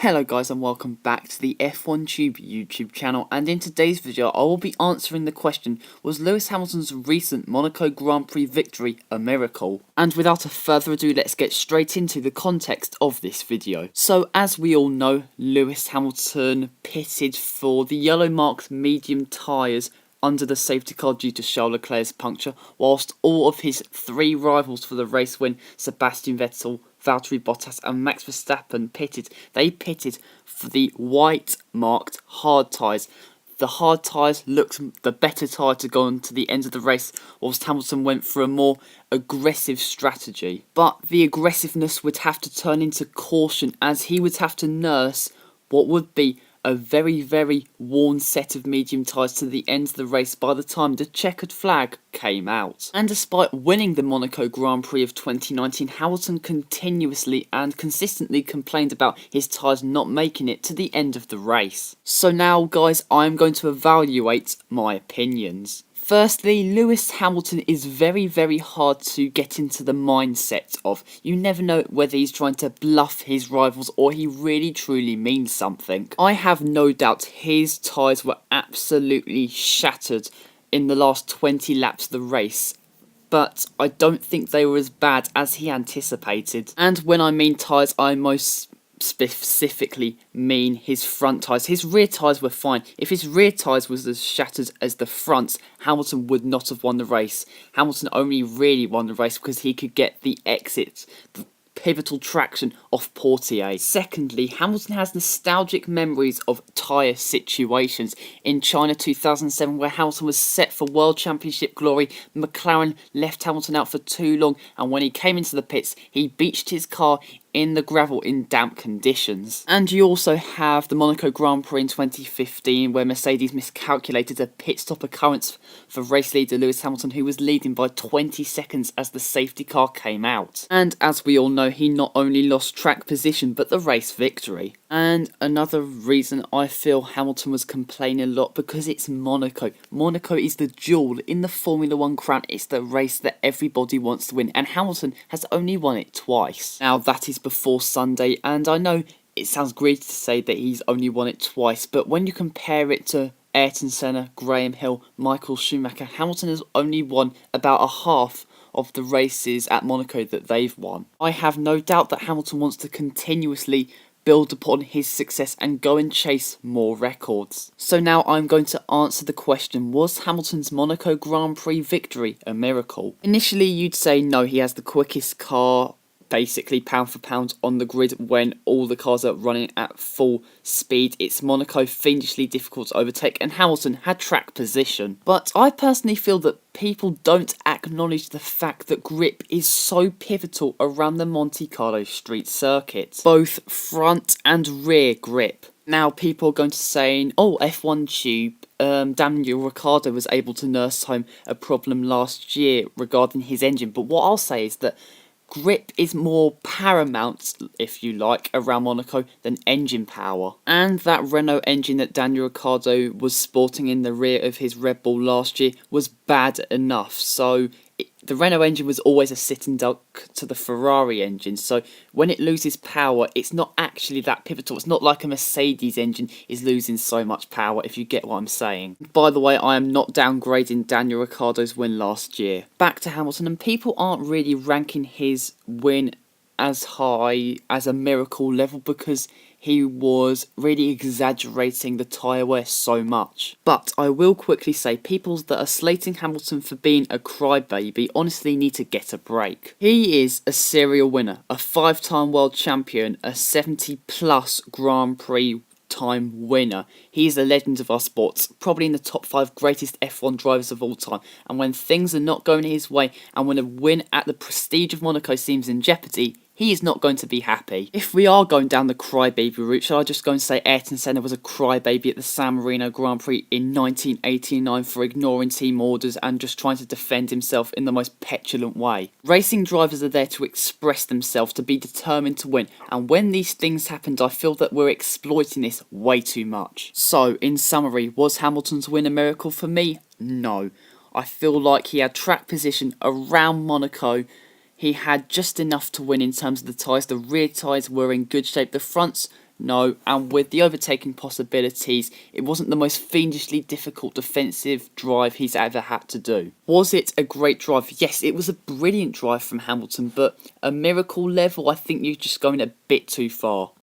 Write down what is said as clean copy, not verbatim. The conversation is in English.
Hello guys and welcome back to the F1 Tube YouTube channel, and in today's video I will be answering the question, was Lewis Hamilton's recent Monaco Grand Prix victory a miracle? And without a further ado, let's get straight into the context of this video. So as we all know, Lewis Hamilton pitted for the yellow marked medium tyres under the safety car due to Charles Leclerc's puncture, whilst all of his three rivals for the race win, Sebastian Vettel, Valtteri Bottas and Max Verstappen pitted. They pitted for the white marked hard tyres. The hard tyres looked the better tyre to go on to the end of the race, whilst Hamilton went for a more aggressive strategy. But the aggressiveness would have to turn into caution, as he would have to nurse what would be a very worn set of medium tyres to the end of the race by the time the checkered flag came out. And despite winning the Monaco Grand Prix of 2019, Hamilton continuously and consistently complained about his tyres not making it to the end of the race. So now guys, I'm going to evaluate my opinions. Firstly, Lewis Hamilton is very hard to get into the mindset of. You never know whether he's trying to bluff his rivals or he really truly means something. I have no doubt his tyres were absolutely shattered in the last 20 laps of the race, but I don't think they were as bad as he anticipated. And when I mean tyres, I most specifically mean his front tyres. His rear tyres were fine. If his rear tyres was as shattered as the fronts, Hamilton would not have won the race. Hamilton only really won the race because he could get the exit, the pivotal traction off Portier. Secondly, Hamilton has nostalgic memories of tyre situations. In China 2007, where Hamilton was set for World Championship glory, McLaren left Hamilton out for too long, and when he came into the pits, he beached his car in the gravel in damp conditions. And you also have the Monaco Grand Prix in 2015, where Mercedes miscalculated a pit stop occurrence for race leader Lewis Hamilton, who was leading by 20 seconds as the safety car came out. And as we all know, he not only lost track position but the race victory. And another reason I feel Hamilton was complaining a lot, because it's Monaco. Monaco is the jewel in the Formula 1 crown. It's the race that everybody wants to win, and Hamilton has only won it twice. Now that is before Sunday, and I know it sounds greedy to say that he's only won it twice, but when you compare it to Ayrton Senna, Graham Hill, Michael Schumacher, Hamilton has only won about a half of the races at Monaco that they've won. I have no doubt that Hamilton wants to continuously build upon his success and go and chase more records. So now I'm going to answer the question, was Hamilton's Monaco Grand Prix victory a miracle? Initially you'd say no, he has the quickest car basically pound for pound on the grid when all the cars are running at full speed. It's Monaco, fiendishly difficult to overtake, and Hamilton had track position. But I personally feel that people don't acknowledge the fact that grip is so pivotal around the Monte Carlo street circuit, both front and rear grip. Now people are going to say, oh, F1 Tube, Daniel Ricciardo was able to nurse home a problem last year regarding his engine, but what I'll say is that grip is more paramount, if you like, around Monaco than engine power. And that Renault engine that Daniel Ricciardo was sporting in the rear of his Red Bull last year was bad enough. So the Renault engine was always a sitting duck to the Ferrari engine. So when it loses power, it's not actually that pivotal. It's not like a Mercedes engine is losing so much power, if you get what I'm saying. By the way, I am not downgrading Daniel Ricciardo's win last year. Back to Hamilton, and people aren't really ranking his win as high as a miracle level because he was really exaggerating the tyre wear so much. But I will quickly say, people that are slating Hamilton for being a crybaby honestly need to get a break. He is a serial winner, a 5-time world champion, a 70+ Grand Prix time winner. He is a legend of our sports, probably in the top 5 greatest F1 drivers of all time, and when things are not going his way and when a win at the prestige of Monaco seems in jeopardy, he is not going to be happy. If we are going down the crybaby route, shall I just go and say Ayrton Senna was a crybaby at the San Marino Grand Prix in 1989 for ignoring team orders and just trying to defend himself in the most petulant way? Racing drivers are there to express themselves, to be determined to win, and when these things happened, I feel that we're exploiting this way too much. So, in summary, was Hamilton's win a miracle for me? No. I feel like he had track position around Monaco. He had just enough to win in terms of the tyres. The rear tyres were in good shape. The fronts No, and with the overtaking possibilities, it wasn't the most fiendishly difficult defensive drive he's ever had to do. Was it a great drive? Yes, it was a brilliant drive from Hamilton, but a miracle level, I think you're just going a bit too far.